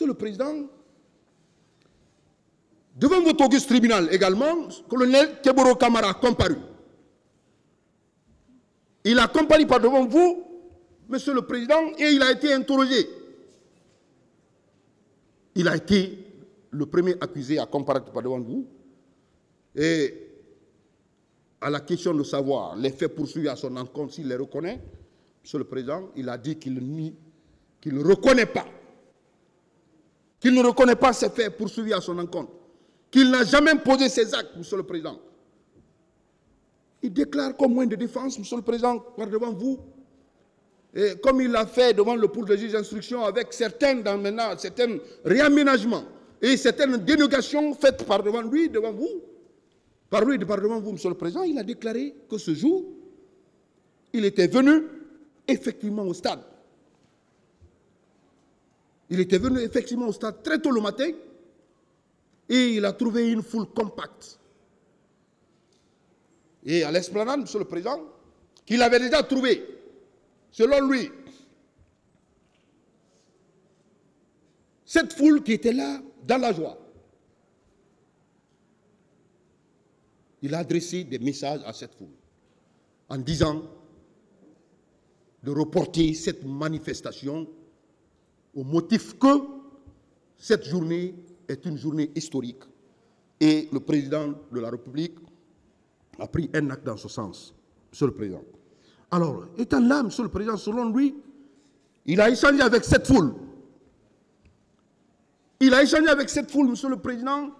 Monsieur le Président, devant votre auguste tribunal également, colonel Keboro Kamara a comparu. Il a comparu par devant vous, Monsieur le Président, et il a été interrogé. Il a été le premier accusé à comparaître par devant vous. Et à la question de savoir les faits poursuivis à son encontre, s'il les reconnaît, Monsieur le Président, il a dit qu'il ne reconnaît pas. Qu'il ne reconnaît pas ces faits poursuivis à son encontre. Qu'il n'a jamais posé ces actes, Monsieur le Président. Il déclare comme moyen de défense, Monsieur le Président, par devant vous, et comme il l'a fait devant le pôle de juge d'instruction avec certains réaménagements et certaines dénégations faites par devant lui, devant vous, par devant vous, Monsieur le Président, il a déclaré que ce jour, il était venu effectivement au stade. Il était venu effectivement au stade très tôt le matin et il a trouvé une foule compacte. Et à l'esplanade, Monsieur le Président, qu'il avait déjà trouvé, selon lui, cette foule qui était là dans la joie. Il a adressé des messages à cette foule en disant de reporter cette manifestation au motif que cette journée est une journée historique. Et le président de la République a pris un acte dans ce sens, Monsieur le Président. Alors, étant là, Monsieur le Président, selon lui, il a échangé avec cette foule. Il a échangé avec cette foule, Monsieur le Président,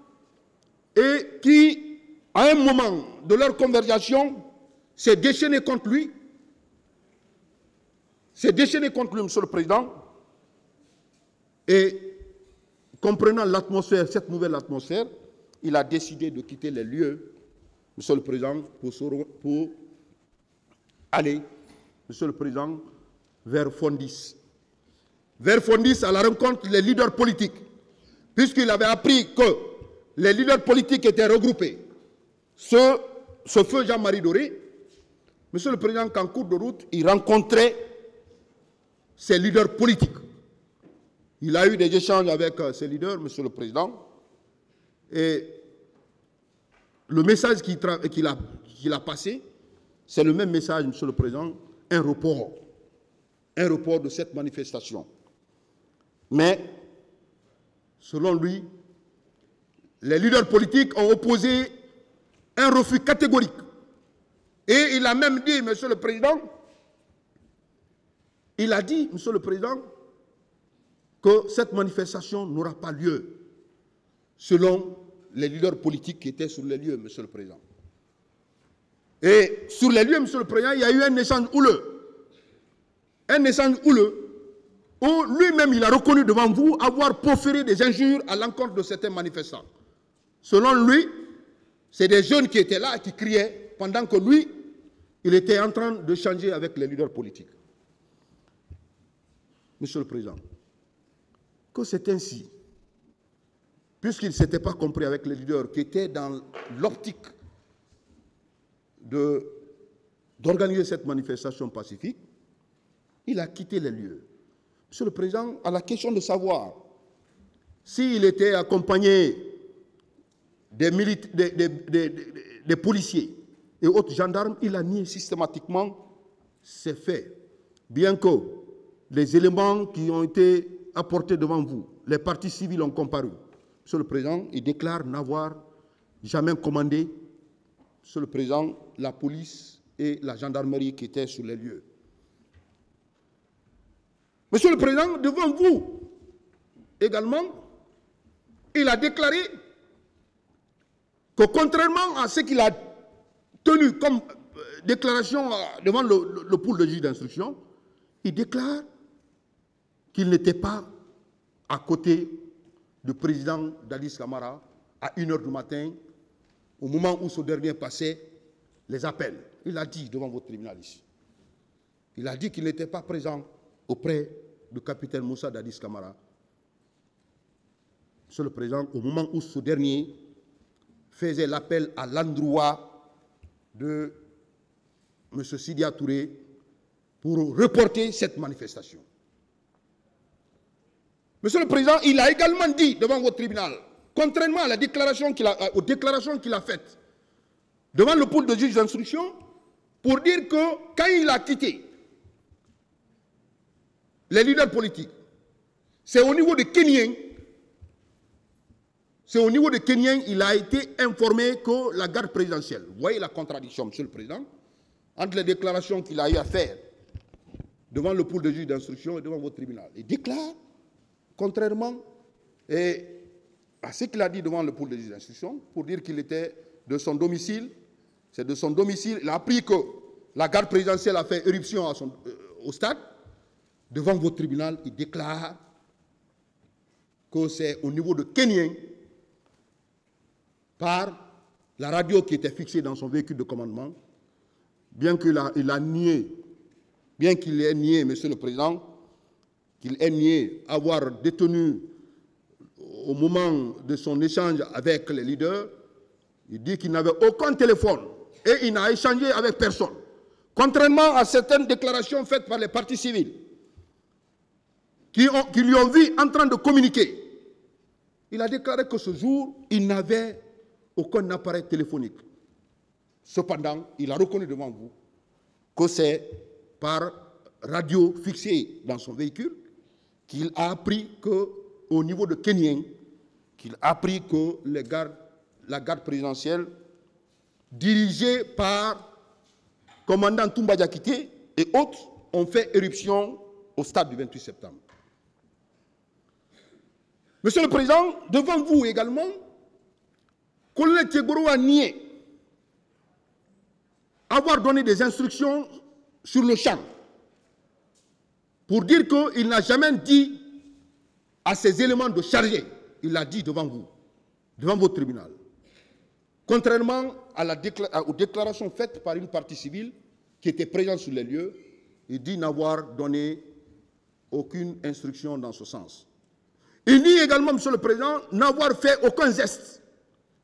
et qui, à un moment de leur conversation, s'est déchaîné contre lui. S'est déchaîné contre lui, Monsieur le Président. Et, comprenant l'atmosphère, cette nouvelle atmosphère, il a décidé de quitter les lieux, Monsieur le Président, pour aller, Monsieur le Président, vers Fondis. Vers Fondis, à la rencontre des leaders politiques, puisqu'il avait appris que les leaders politiques étaient regroupés. Ce feu Jean-Marie Doré, Monsieur le Président, qu'en cours de route, il rencontrait ces leaders politiques. Il a eu des échanges avec ces leaders, Monsieur le Président, et le message qu'il a passé, c'est le même message, Monsieur le Président, un report de cette manifestation. Mais, selon lui, les leaders politiques ont opposé un refus catégorique. Et il a même dit, Monsieur le Président, il a dit, Monsieur le Président, que cette manifestation n'aura pas lieu, selon les leaders politiques qui étaient sur les lieux, Monsieur le Président. Et sur les lieux, Monsieur le Président, il y a eu un échange houleux. Un échange houleux où lui-même, il a reconnu devant vous avoir proféré des injures à l'encontre de certains manifestants. Selon lui, c'est des jeunes qui étaient là et qui criaient pendant que lui, il était en train de changer avec les leaders politiques. Monsieur le Président, que c'est ainsi, puisqu'il ne s'était pas compris avec les leaders qui étaient dans l'optique d'organiser cette manifestation pacifique, il a quitté les lieux. Monsieur le Président, à la question de savoir s'il était accompagné des policiers et autres gendarmes, il a nié systématiquement ces faits. Bien que les éléments qui ont été apportés devant vous, les parties civiles ont comparu. Monsieur le Président, il déclare n'avoir jamais commandé, Monsieur le Président, la police et la gendarmerie qui étaient sur les lieux. Monsieur le Président, devant vous également, il a déclaré que contrairement à ce qu'il a tenu comme déclaration devant le pôle de juge d'instruction, il déclare qu'il n'était pas à côté du président Dadis Camara à 1h du matin, au moment où ce dernier passait les appels. Il a dit devant votre tribunal ici. Il a dit qu'il n'était pas présent auprès du capitaine Moussa Dadis Camara. Monsieur le Président, au moment où ce dernier faisait l'appel à l'endroit de M. Sidia Touré pour reporter cette manifestation. Monsieur le Président, il a également dit devant votre tribunal, contrairement à la déclaration aux déclarations qu'il a faites devant le pôle de juge d'instruction, pour dire que quand il a quitté les leaders politiques, c'est au niveau de Kenyang, il a été informé que la garde présidentielle, vous voyez la contradiction, Monsieur le Président, entre les déclarations qu'il a eu à faire devant le pôle de juge d'instruction et devant votre tribunal. Il déclare, contrairement à ce qu'il a dit devant le pôle de juge d'instruction, pour dire qu'il était de son domicile, c'est de son domicile, il a appris que la garde présidentielle a fait éruption au stade. Devant votre tribunal, il déclare que c'est au niveau de Kenyang, par la radio qui était fixée dans son véhicule de commandement, bien qu'il ait nié, Monsieur le Président, qu'il ait nié avoir détenu au moment de son échange avec les leaders, il dit qu'il n'avait aucun téléphone et il n'a échangé avec personne. Contrairement à certaines déclarations faites par les partis civils qui lui ont vu en train de communiquer, il a déclaré que ce jour, il n'avait aucun appareil téléphonique. Cependant, il a reconnu devant vous que c'est par radio fixée dans son véhicule qu'il a appris qu'au niveau de Kenyang, qu'il a appris que la garde présidentielle, dirigée par commandant Toumba Diakité et autres, ont fait éruption au stade du 28 septembre. Monsieur le Président, devant vous également, Colonel Tchegboro a nié avoir donné des instructions sur le champ pour dire qu'il n'a jamais dit à ces éléments de charger. Il l'a dit devant vous, devant votre tribunal. Contrairement aux déclarations faites par une partie civile qui était présente sur les lieux, il dit n'avoir donné aucune instruction dans ce sens. Il dit également, Monsieur le Président, n'avoir fait aucun geste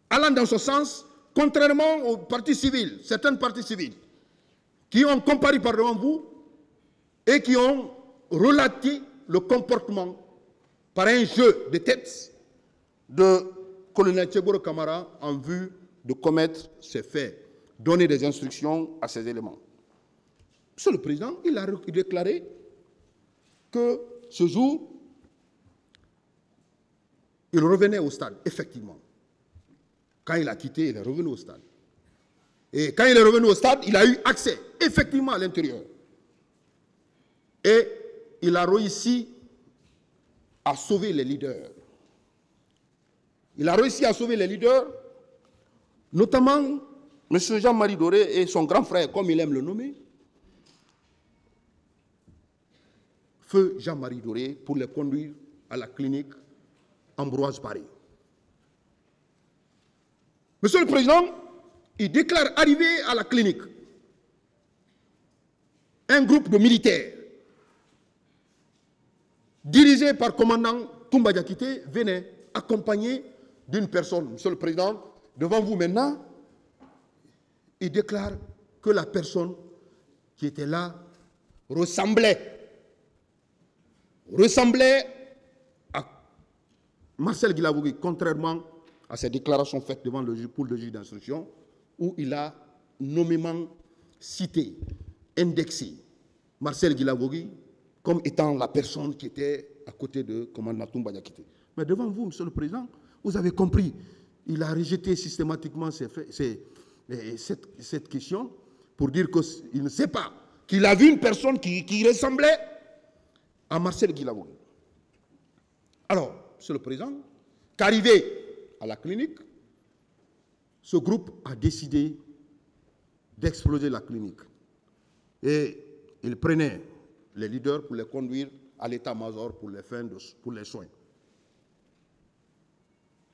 allant dans ce sens, contrairement aux partis civils, certaines parties civiles, qui ont comparu par devant vous et qui ont relaté le comportement par un jeu de tête de colonel Tchegboro Kamara en vue de commettre ces faits, donner des instructions à ces éléments. Monsieur le Président, il a déclaré que ce jour, il revenait au stade, effectivement. Quand il a quitté, il est revenu au stade. Et quand il est revenu au stade, il a eu accès, effectivement, à l'intérieur. Et il a réussi à sauver les leaders. Il a réussi à sauver les leaders, notamment M. Jean-Marie Doré et son grand frère, comme il aime le nommer, Feu Jean-Marie Doré, pour les conduire à la clinique Ambroise Paré. Monsieur le Président, il déclare arriver à la clinique un groupe de militaires dirigé par le commandant Toumba Diakité venait accompagné d'une personne. Monsieur le Président, devant vous maintenant, il déclare que la personne qui était là ressemblait à Marcel Guilavogui, contrairement à ses déclarations faites devant le pôle de juge d'instruction, où il a nommément cité, indexé Marcel Guilavogui comme étant la personne qui était à côté de commandant Toumba Diakité. Mais devant vous, Monsieur le Président, vous avez compris, il a rejeté systématiquement cette question pour dire qu'il ne sait pas, qu'il a vu une personne qui ressemblait à Marcel Guilavogui. Alors, Monsieur le Président, qu'arrivé à la clinique, ce groupe a décidé d'exploser la clinique. Et il prenait les leaders pour les conduire à l'état-major pour les soins.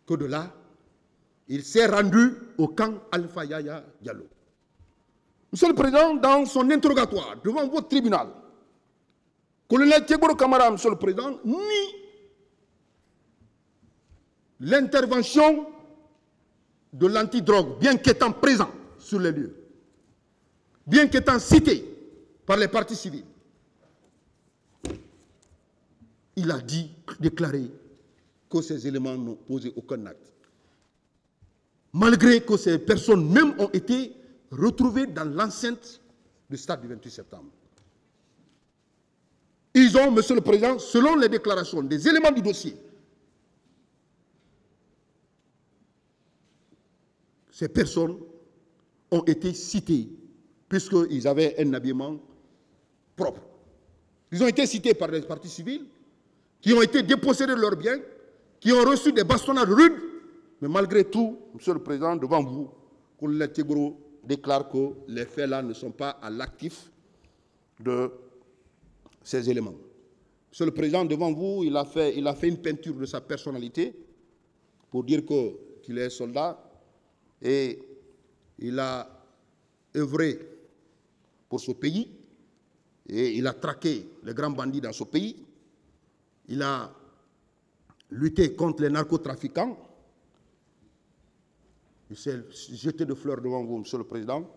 Que de là, il s'est rendu au camp Alpha Yaya Diallo. Monsieur le Président, dans son interrogatoire devant votre tribunal, colonel Tchegboro Kamara, Monsieur le Président, nie l'intervention de l'antidrogue, bien qu'étant présent sur les lieux, bien qu'étant cité par les partis civils. il a déclaré que ces éléments n'ont posé aucun acte. Malgré que ces personnes même ont été retrouvées dans l'enceinte du stade du 28 septembre. Ils ont, Monsieur le Président, selon les déclarations des éléments du dossier, ces personnes ont été citées puisqu'ils avaient un habillement propre. Ils ont été cités par des partis civils qui ont été dépossédés de leurs biens, qui ont reçu des bastonnades rudes, mais malgré tout, Monsieur le Président, devant vous, Colonel Teboro déclare que les faits là ne sont pas à l'actif de ces éléments. Monsieur le Président, devant vous, il a fait une peinture de sa personnalité pour dire qu'il est soldat et il a œuvré pour ce pays et il a traqué les grands bandits dans ce pays. Il a lutté contre les narcotrafiquants. Il s'est jeté de fleurs devant vous, Monsieur le Président.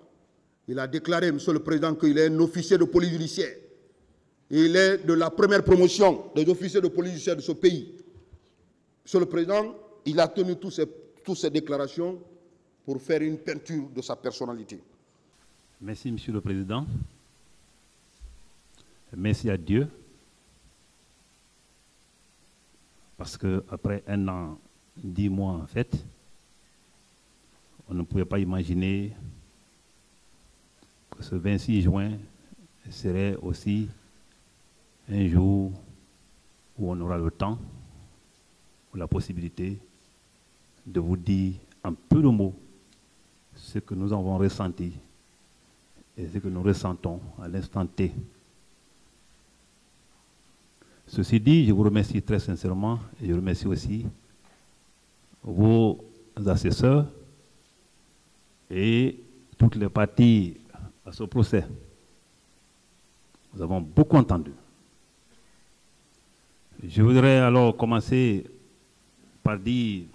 Il a déclaré, Monsieur le Président, qu'il est un officier de police judiciaire. Il est de la première promotion des officiers de police judiciaire de ce pays. Monsieur le Président, il a tenu toutes ces déclarations pour faire une peinture de sa personnalité. Merci, Monsieur le Président. Merci à Dieu. Parce qu'après 1 an, 10 mois en fait, on ne pouvait pas imaginer que ce 26 juin serait aussi un jour où on aura le temps ou la possibilité de vous dire en peu de mots ce que nous avons ressenti et ce que nous ressentons à l'instant T. Ceci dit, je vous remercie très sincèrement et je remercie aussi vos assesseurs et toutes les parties à ce procès. Nous avons beaucoup entendu. Je voudrais alors commencer par dire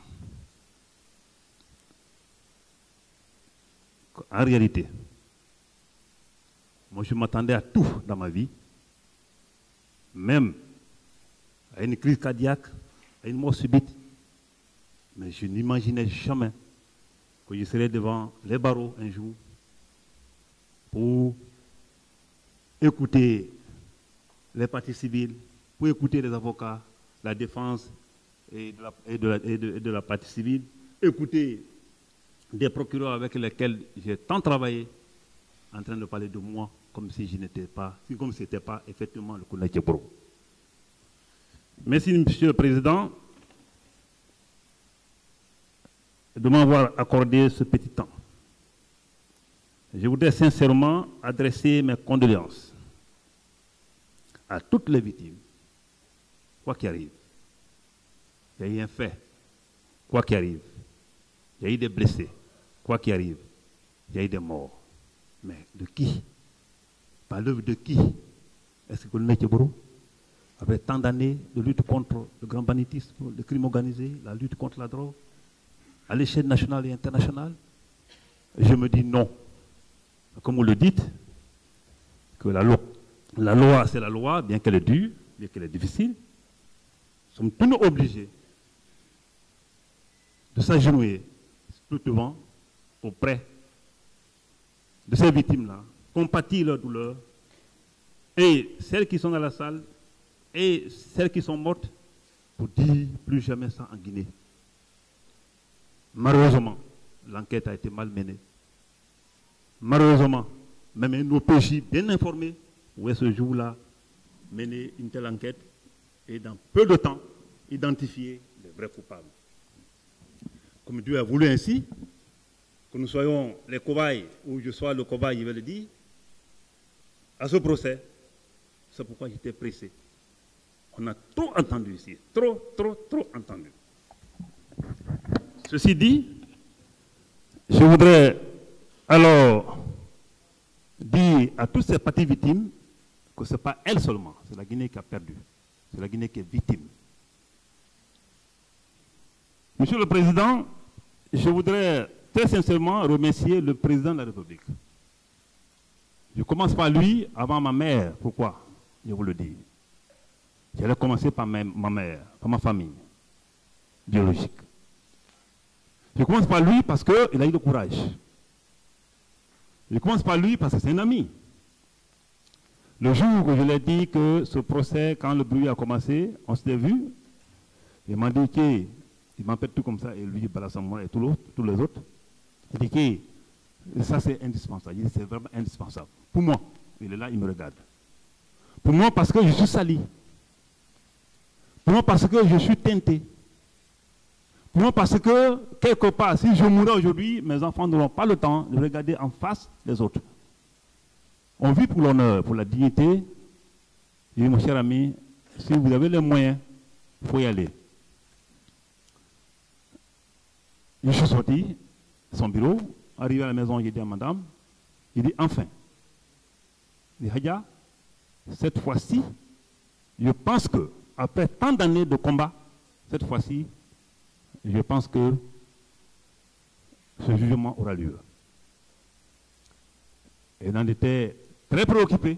qu'en réalité, moi je m'attendais à tout dans ma vie, même à une crise cardiaque, à une mort subite, mais je n'imaginais jamais que je serais devant les barreaux un jour pour écouter les parties civiles, pour écouter les avocats, la défense et de la partie civile, écouter des procureurs avec lesquels j'ai tant travaillé, en train de parler de moi comme si je n'étais pas, comme si ce n'était pas effectivement le colonel Teboro. Merci, Monsieur le Président, de m'avoir accordé ce petit temps. Je voudrais sincèrement adresser mes condoléances à toutes les victimes, quoi qu'il arrive. Il y a eu un fait, quoi qu'il arrive. Il y a eu des blessés, quoi qu'il arrive. Il y a eu des morts. Mais de qui? Par l'œuvre de qui? Est-ce que le colonel Teboro, après tant d'années de lutte contre le grand banditisme, le crime organisé, la lutte contre la drogue, à l'échelle nationale et internationale, je me dis non. Comme vous le dites, que la loi c'est la loi, bien qu'elle est dure, bien qu'elle est difficile, nous sommes tous obligés de s'agenouiller tout devant, auprès de ces victimes-là, compatir leur douleur, et celles qui sont dans la salle, et celles qui sont mortes, pour dire plus jamais ça en Guinée. Malheureusement, l'enquête a été mal menée. Malheureusement, même un OPJ bien informé pouvait ce jour-là mener une telle enquête et dans peu de temps identifier les vrais coupables. Comme Dieu a voulu ainsi, que nous soyons les cobayes, ou je sois le cobaye, je vais le dire, à ce procès, c'est pourquoi j'étais pressé. On a trop entendu ici, trop entendu. Ceci dit, je voudrais alors dire à toutes ces parties victimes que ce n'est pas elles seulement, c'est la Guinée qui a perdu, c'est la Guinée qui est victime. Monsieur le Président, je voudrais très sincèrement remercier le Président de la République. Je commence par lui avant ma mère. Pourquoi? Je vous le dis. J'allais commencer par ma mère, par ma famille biologique. Je commence par lui parce qu'il a eu le courage. Je commence par lui parce que c'est un ami. Le jour où je lui ai dit que ce procès, quand le bruit a commencé, on s'était vu, il m'a dit qu'il m'appelle tout comme ça, et lui, moi et tous les autres. Il dit que ça c'est indispensable. Il dit c'est vraiment indispensable. Pour moi, il est là, il me regarde. Pour moi, parce que je suis sali. Pour moi, parce que je suis teinté. Pour moi, parce que, quelque part, si je mourais aujourd'hui, mes enfants n'auront pas le temps de regarder en face les autres. On vit pour l'honneur, pour la dignité. Je dis, mon cher ami, si vous avez les moyens, il faut y aller. Je suis sorti de son bureau, arrivé à la maison, j'ai dit à madame, il dit, enfin, il dit, Hadja, cette fois-ci, je pense que, après tant d'années de combat, cette fois-ci, je pense que ce jugement aura lieu. Et elle en était très préoccupée,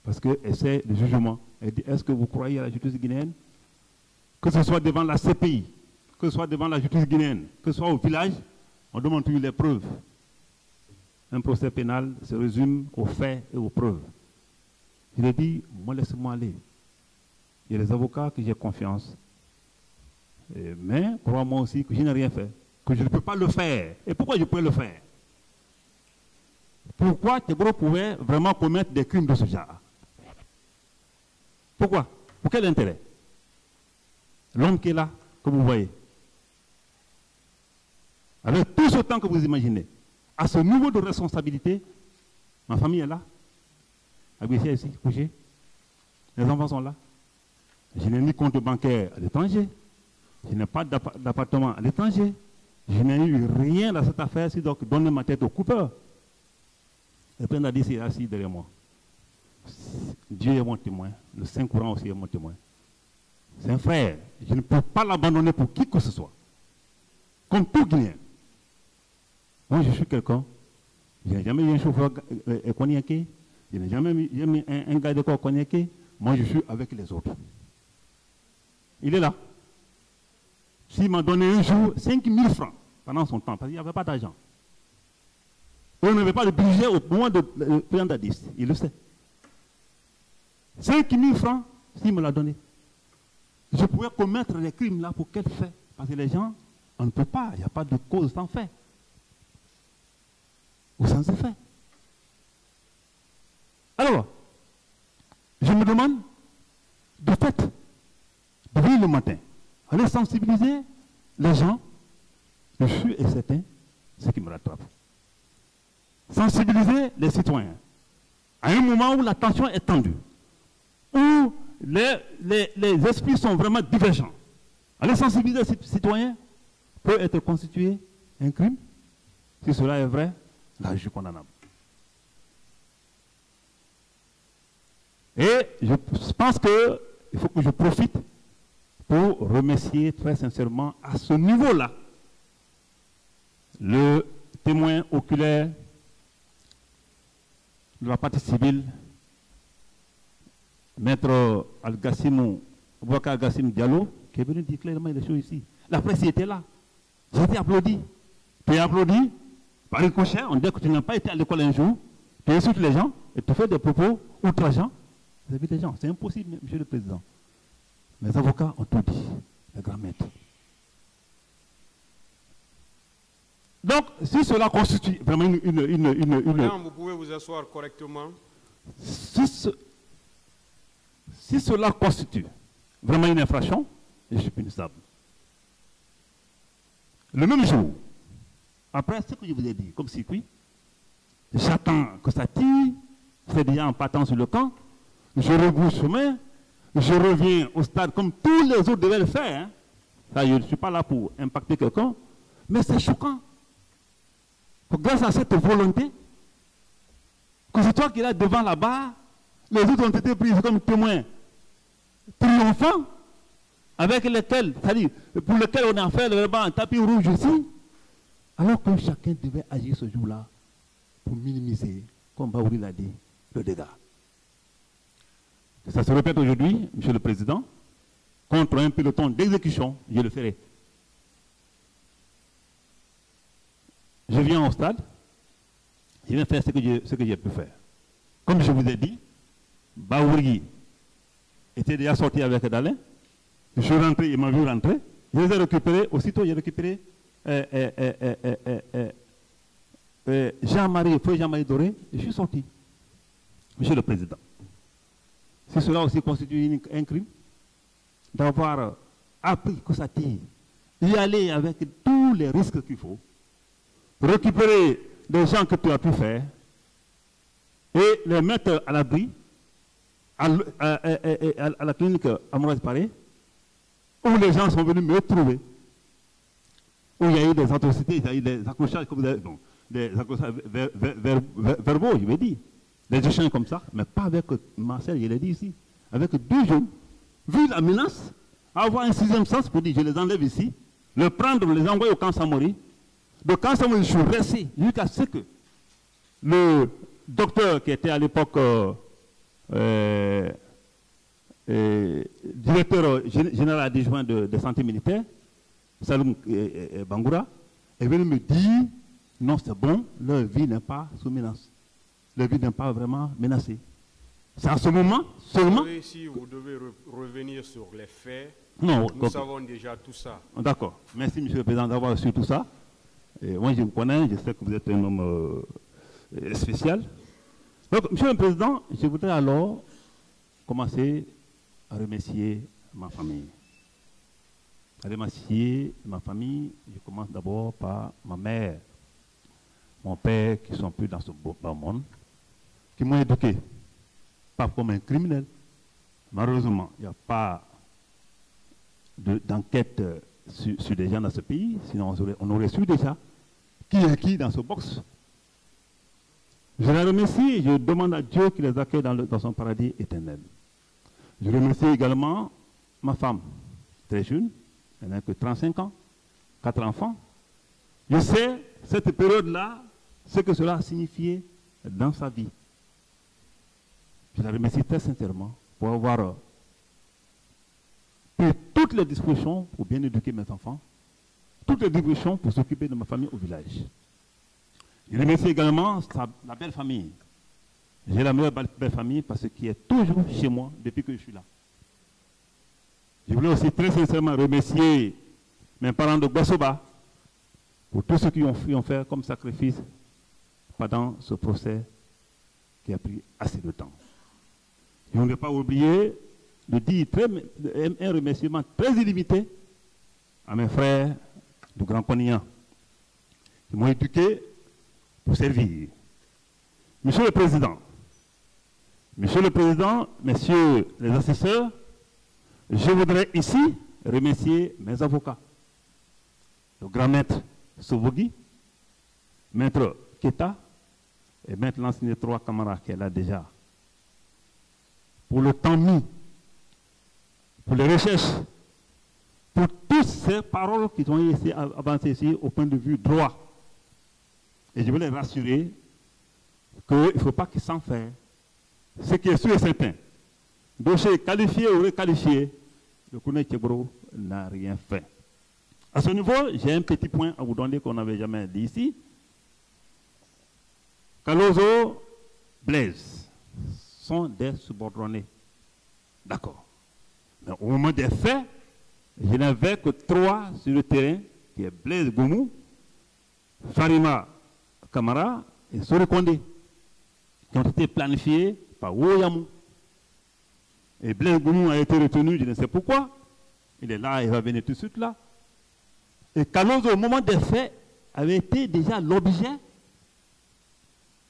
parce que c'est le jugement. Elle dit, est-ce que vous croyez à la justice guinéenne? Que ce soit devant la CPI, que ce soit devant la justice guinéenne, que ce soit au village, on demande toujours les preuves. Un procès pénal se résume aux faits et aux preuves. Il a dit, moi laissez-moi aller. Il y a les avocats que j'ai confiance. Mais crois-moi aussi que je n'ai rien fait, que je ne peux pas le faire. Et pourquoi je peux le faire? Pourquoi Tebro pouvait vraiment commettre des crimes de ce genre? Pourquoi? Pour quel intérêt? L'homme qui est là, que vous voyez, avec tout ce temps que vous imaginez, à ce niveau de responsabilité, ma famille est là, Aguissier ici, couché, les enfants sont là. Je n'ai ni compte bancaire à l'étranger, je n'ai pas d'appartement à l'étranger, je n'ai eu rien dans cette affaire, si donc donner ma tête au coupeur. Le président a dit, c'est assis derrière moi. Dieu est mon témoin, le Saint-Courant aussi est mon témoin. C'est un frère, je ne peux pas l'abandonner pour qui que ce soit. Comme tout Guinéen. Moi, je suis quelqu'un, je n'ai jamais eu un chauffeur cognaqué, je n'ai jamais eu un gars de corps cognaqué, moi je suis avec les autres. Il est là. S'il m'a donné un jour 5 000 francs pendant son temps, parce qu'il n'y avait pas d'argent. On n'avait pas de budget au moment de président d'Addis, il le sait. 5 000 francs, s'il me l'a donné. Je pouvais commettre les crimes là pour quel fait? Parce que les gens, on ne peut pas, il n'y a pas de cause sans fait. Ou sans effet. Alors, je me demande, de fait, de venir le matin, aller sensibiliser les gens, je suis et certain, ce qui me rattrape. Sensibiliser les citoyens. À un moment où la tension est tendue, où les esprits sont vraiment divergents. Aller sensibiliser les citoyens peut être constitué un crime. Si cela est vrai, là, je suis condamnable. Et je pense qu'il faut que je profite pour remercier très sincèrement à ce niveau-là le témoin oculaire de la partie civile, Maître Boubacar Al-Gassim Diallo, qui est venu dire clairement les choses ici. La presse était là. J'ai été applaudi. Tu es applaudi par ricochet, on dit que tu n'as pas été à l'école un jour, tu insultes les gens et tu fais des propos outrageants vis-à-vis des gens. C'est impossible, monsieur le président. Les avocats ont tout dit, les grands maîtres. Donc, si cela constitue vraiment Madame, vous pouvez vous asseoir correctement. Si cela constitue vraiment une infraction, je suis punissable. Le même jour, après ce que je vous ai dit, comme circuit, j'attends que ça tire, c'est déjà en partant sur le camp, je rebrousse chemin, je reviens au stade comme tous les autres devaient le faire. Hein. Ça, je ne suis pas là pour impacter quelqu'un, mais c'est choquant. Que grâce à cette volonté, que c'est toi qui es là devant la barre, les autres ont été pris comme témoins triomphants, avec lesquels, c'est-à-dire pour lesquels on a fait un tapis rouge ici, alors que chacun devait agir ce jour-là pour minimiser, comme Baouri l'a dit, le dégât. Ça se répète aujourd'hui, Monsieur le Président, contre un peloton d'exécution, je le ferai. Je viens au stade, je viens faire ce que j'ai pu faire. Comme je vous ai dit, Baouri était déjà sorti avec Dalin. Je suis rentré, il m'a vu rentrer. Je les ai récupérés, aussitôt j'ai récupéré Jean-Marie Doré, et je suis sorti. Monsieur le Président, si cela aussi constitue un crime, d'avoir appris que ça tire, y aller avec tous les risques qu'il faut, récupérer des gens que tu as pu faire et les mettre à l'abri à la clinique Ambroise Paré, où les gens sont venus me trouver, où il y a eu des atrocités, il y a eu des accrochages, comme des accrochages verbaux, je vais dire, des échanges comme ça, mais pas avec Marcel, je l'ai dit ici, avec deux jeunes, vu la menace, avoir un sixième sens pour dire je les enlève ici, les prendre, les envoyer au camp Samori. De camp Samori, je suis resté jusqu'à ce que le docteur qui était à l'époque directeur général adjoint de santé militaire, Saloum Bangoura, est venu me dire non, c'est bon, leur vie n'est pas sous menace. Leur vie n'est pas vraiment menacée. C'est à ce moment seulement. Si vous devez revenir sur les faits, non, nous savons déjà tout ça. D'accord. Merci, Monsieur le Président, d'avoir su tout ça. Et moi, je vous connais, je sais que vous êtes un homme spécial. Donc, Monsieur le Président, je voudrais alors commencer à remercier ma famille. À remercier ma famille, je commence d'abord par ma mère, mon père, qui ne sont plus dans ce beau monde, qui m'ont éduqué, pas comme un criminel. Malheureusement, il n'y a pas d'enquête sur des gens dans ce pays, sinon on aurait su déjà qui est qui dans ce box. Je les remercie et je demande à Dieu qu'il les accueille dans son paradis éternel. Je remercie également ma femme, très jeune, elle n'a que 35 ans, 4 enfants. Je sais, cette période-là, ce que cela a signifié dans sa vie. Je la remercie très sincèrement pour avoir pris toutes les dispositions pour bien éduquer mes enfants, toutes les dispositions pour s'occuper de ma famille au village. Je remercie également la belle famille. J'ai la meilleure belle famille parce qu'elle est toujours chez moi depuis que je suis là. Je voulais aussi très sincèrement remercier mes parents de Gbasoba pour tout ce qu'ils ont fait comme sacrifice pendant ce procès qui a pris assez de temps. Je ne voudrais pas oublier de dire un remerciement très illimité à mes frères du Grand Conignan qui m'ont éduqué pour servir. Monsieur le Président, messieurs les assesseurs, je voudrais ici remercier mes avocats, le grand maître Soubogui, maître Keta et maître l'enseignant 3 camarades qui est là déjà, pour le temps mis, pour les recherches, pour toutes ces paroles qui ont été avancées ici au point de vue droit. Et je veux les rassurer qu'il ne faut pas qu'ils s'en fassent. Ce qui est sûr et certain, dossier qualifié ou requalifié, le Koune Tchebro n'a rien fait. À ce niveau, j'ai un petit point à vous donner qu'on n'avait jamais dit ici. Kalozo, Blaise sont des subordonnés. D'accord. Mais au moment des faits, je n'avais que 3 sur le terrain, qui est Blaise Goumou, Farima Kamara et Sori Kondé, qui ont été planifiés par Woyamou. Et Blaise Goumou a été retenu, je ne sais pourquoi. Il est là, il va venir tout de suite là. Et Kalozo, au moment des faits, avait été déjà l'objet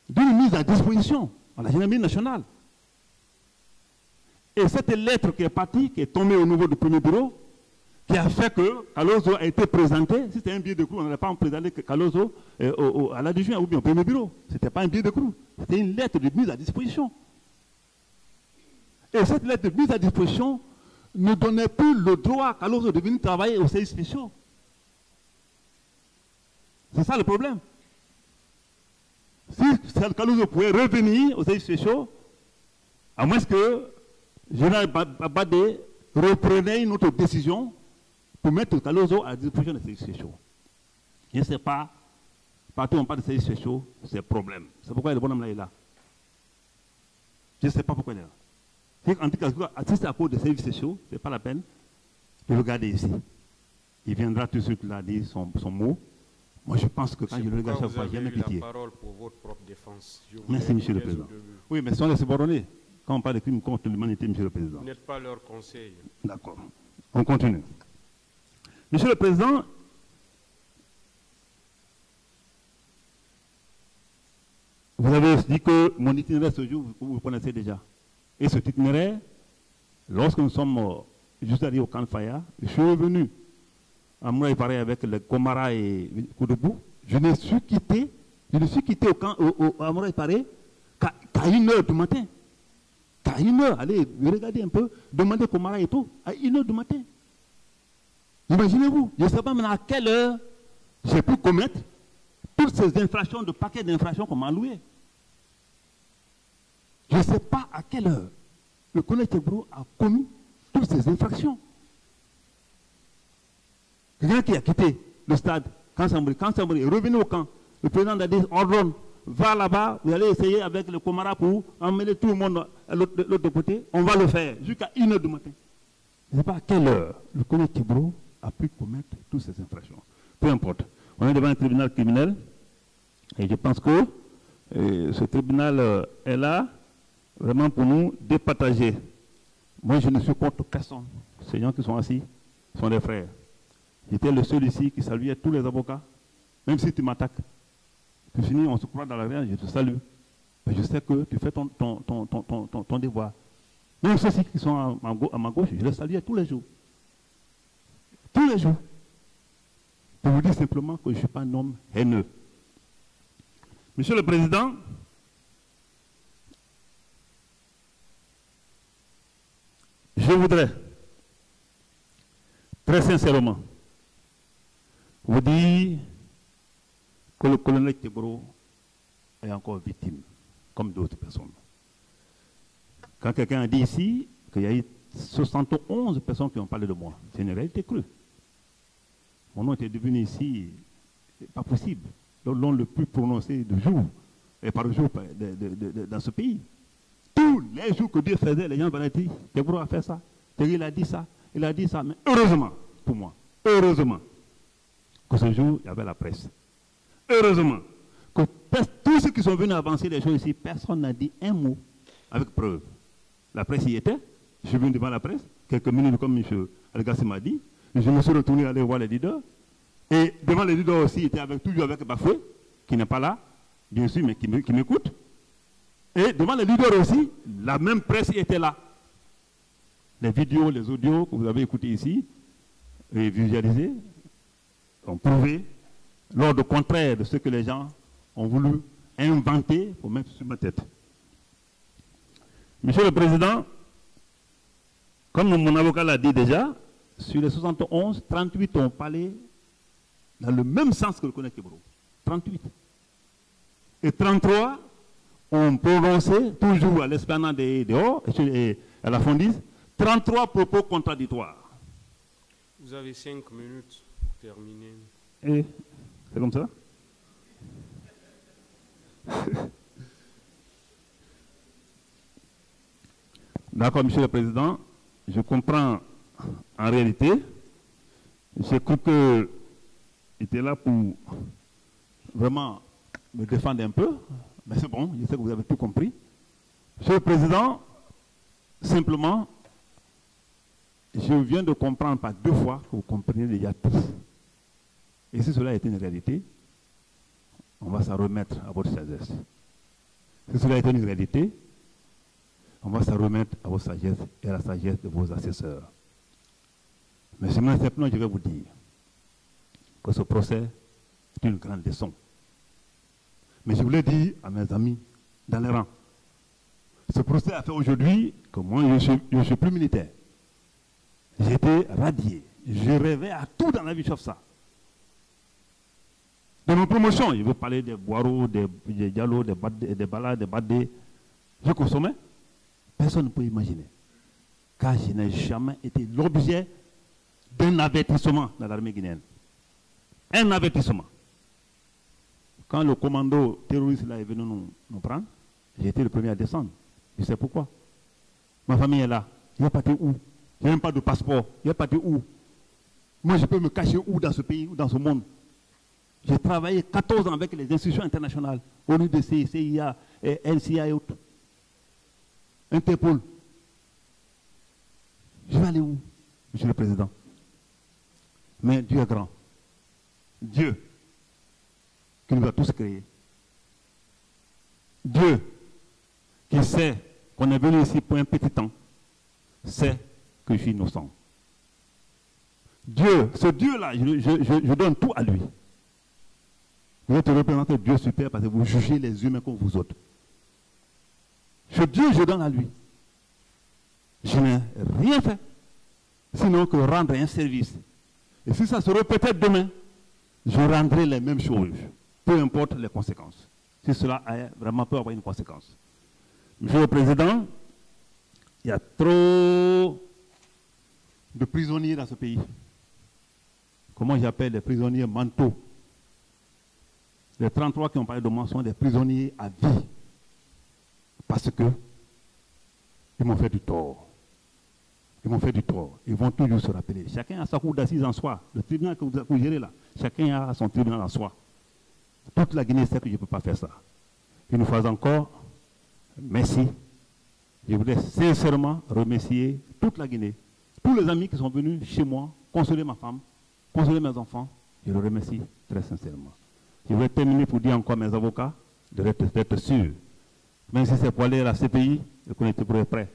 d'une mise à disposition à la gendarmerie nationale. Et cette lettre qui est partie, qui est tombée au niveau du premier bureau, qui a fait que Kalozo a été présenté. Si c'était un billet de crue, on n'allait pas présenter Kalozo à l'adjoint ou bien au premier bureau. Ce n'était pas un billet de crue, c'était une lettre de mise à disposition. Et cette lettre de mise à disposition ne donnait plus le droit à Kalozo de venir travailler aux services spéciaux. C'est ça le problème. Si Kalozo pouvait revenir aux services spéciaux, à moins que Général Badé, reprenez une autre décision pour mettre Kalozo à la disposition des services spéciaux. Je ne sais pas, partout où on parle de services spéciaux, c'est un problème. C'est pourquoi le bonhomme là est là. Je ne sais pas pourquoi il est là. En tout cas, si c'est à cause des services spéciaux, ce n'est pas la peine de le garder ici. Il viendra tout de suite là dire son mot. Moi, je pense que quand je le regarde chaque fois, j'ai jamais pitié. La parole pour votre propre défense. Merci, Monsieur le Président. Oui, mais ce sont les subordonnés. Quand on parle de crimes contre l'humanité, Monsieur le Président. Vous n'êtes pas leur conseil. D'accord. On continue. Monsieur le Président, vous avez dit que mon itinéraire ce jour, vous le connaissez déjà. Et cet itinéraire, lorsque nous sommes juste arrivés au camp de Faya, je suis revenu à Mouraï Paré avec les Komara et Koudebou. Je ne suis quitté au camp à Mouraï Paré qu'à 1h du matin. Qu'à 1h, allez, regardez un peu, demandez Komara et tout, à 1h du matin. Imaginez-vous, je ne sais pas maintenant à quelle heure j'ai pu commettre toutes ces infractions, de paquets d'infractions qu'on m'a louées. Je ne sais pas à quelle heure le colonel Tebro a commis toutes ces infractions. Quelqu'un qui a quitté le stade, quand Sambri est revenu au camp, le président a dit, ordonne, va là-bas, vous allez essayer avec le Komara pour emmener tout le monde à l'autre côté, on va le faire jusqu'à 1h du matin. Je ne sais pas à quelle heure le colonel Tebro a pu commettre toutes ces infractions. Peu importe. On est devant un tribunal criminel et je pense que ce tribunal est là vraiment pour nous départager. Moi, je ne suis contre personne. Ces gens qui sont assis sont des frères. J'étais le seul ici qui saluait tous les avocats. Même si tu m'attaques, tu finis, on se croit dans la rien, je te salue. Mais je sais que tu fais ton devoir. Même ceux-ci qui sont à ma gauche, je les salue tous les jours. Tous les jours. Pour vous dire simplement que je ne suis pas un homme haineux. Monsieur le Président, je voudrais très sincèrement vous dire que le colonel Tebro est encore victime, comme d'autres personnes. Quand quelqu'un a dit ici qu'il y a eu 71 personnes qui ont parlé de moi, c'est une réalité crue. Mon nom était devenu ici, pas possible, le nom le plus prononcé de jour et par jour dans ce pays. Tous les jours que Dieu faisait, les gens venaient dire, Tebro a fait ça, il a dit ça, mais heureusement pour moi, heureusement que ce jour, il y avait la presse. Heureusement que tous ceux qui sont venus avancer les choses ici, personne n'a dit un mot avec preuve. La presse y était, je suis venu devant la presse, quelques minutes comme M. Algassi m'a dit, je me suis retourné aller voir les leaders, et devant les leaders aussi, il était toujours avec Bafoué, qui n'est pas là, bien sûr, mais qui m'écoute. Et devant les leaders aussi, la même presse était là. Les vidéos, les audios que vous avez écoutés ici, et visualisés, ont prouvé l'ordre contraire de ce que les gens ont voulu inventer pour mettre sur ma tête. Monsieur le Président, comme mon avocat l'a dit déjà, sur les 71, 38 ont parlé dans le même sens que le colonel Tebro. 38. Et 33 ont prononcé, toujours à l'esplanade dehors, et à la fondise, 33 propos contradictoires. Vous avez 5 minutes pour terminer. Et c'est comme ça? D'accord, Monsieur le Président, je comprends en réalité. J'ai cru qu'il était là pour vraiment me défendre un peu, mais c'est bon, je sais que vous avez tout compris. Monsieur le Président, simplement, je viens de comprendre par 2 fois que vous comprenez déjà tout. Et si cela est une réalité, on va s'en remettre à votre sagesse. Si cela est une réalité, on va s'en remettre à votre sagesse et à la sagesse de vos assesseurs. Mais simplement, je vais vous dire que ce procès est une grande leçon. Mais je voulais dire à mes amis dans les rangs, ce procès a fait aujourd'hui que moi, je ne suis plus militaire. J'étais radié. Je rêvais à tout dans la vie sauf ça. Dans nos promotions, je veux parler des Boireaux, des Diallo, des Bala, des Badé. Je consommais. Personne ne peut imaginer. car je n'ai jamais été l'objet d'un avertissement dans l'armée guinéenne. Un avertissement. Quand le commando terroriste là est venu nous prendre, j'ai été le premier à descendre. Je sais pourquoi. Ma famille est là. Il est parti où? Il n'y a même pas de passeport. Il est parti où? Moi, je peux me cacher où dans ce pays, ou dans ce monde? J'ai travaillé 14 ans avec les institutions internationales, ONUDC, CIA, NCA et autres. Interpol. Je vais aller où, Monsieur le Président? Mais Dieu est grand. Dieu, qui nous a tous créés. Dieu, qui sait qu'on est venu ici pour un petit temps, sait que je suis innocent. Dieu, ce Dieu-là, je donne tout à lui. Vous êtes représenté Dieu super parce que vous jugez les humains comme vous autres. Ce Dieu, je donne à lui. Je n'ai rien fait, sinon que rendre un service. Et si ça se répétait demain, je rendrai les mêmes choses, peu importe les conséquences. Si cela vraiment peut avoir une conséquence. Monsieur le Président, il y a trop de prisonniers dans ce pays. Comment j'appelle les prisonniers mentaux? Les 33 qui ont parlé de moi sont des prisonniers à vie. Parce que ils m'ont fait du tort. Ils m'ont fait du tort. Ils vont toujours se rappeler. Chacun a sa cour d'assises en soi. Le tribunal que vous gérez là, chacun a son tribunal en soi. Toute la Guinée sait que je ne peux pas faire ça. Une fois encore, merci. Je voudrais sincèrement remercier toute la Guinée, tous les amis qui sont venus chez moi, consoler ma femme, consoler mes enfants. Je les remercie très sincèrement. Je vais terminer pour dire encore à mes avocats d'être sûrs. Même si c'est pour aller à la CPI, qu'on était pour être prêt.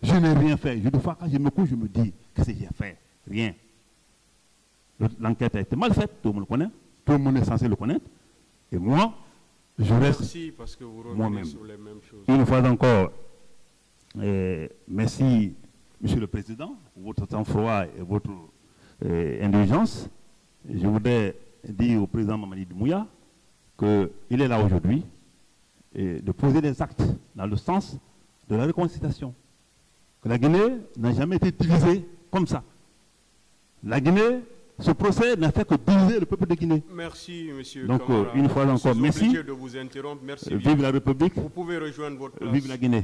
Je n'ai rien fait. Des fois, quand je me couche, je me dis que c'est j'ai fait. Rien. L'enquête a été mal faite, tout le monde le connaît. Tout le monde est censé le connaître. Et moi, je reste Merci parce que vous revenez moi-même. sur les mêmes choses. Une fois encore, merci, Monsieur le Président, pour votre sang-froid et votre indulgence. Je voudrais dire au président Mamadi Doumbouya qu'il est là aujourd'hui de poser des actes dans le sens de la réconciliation. Que la Guinée n'a jamais été divisée comme ça. La Guinée, ce procès n'a fait que diviser le peuple de Guinée. Merci, monsieur. Donc, Camara. une fois encore, Je suis merci. obligé de vous interrompre. Merci. Vive la République. Vous pouvez rejoindre votre place. Vive la Guinée.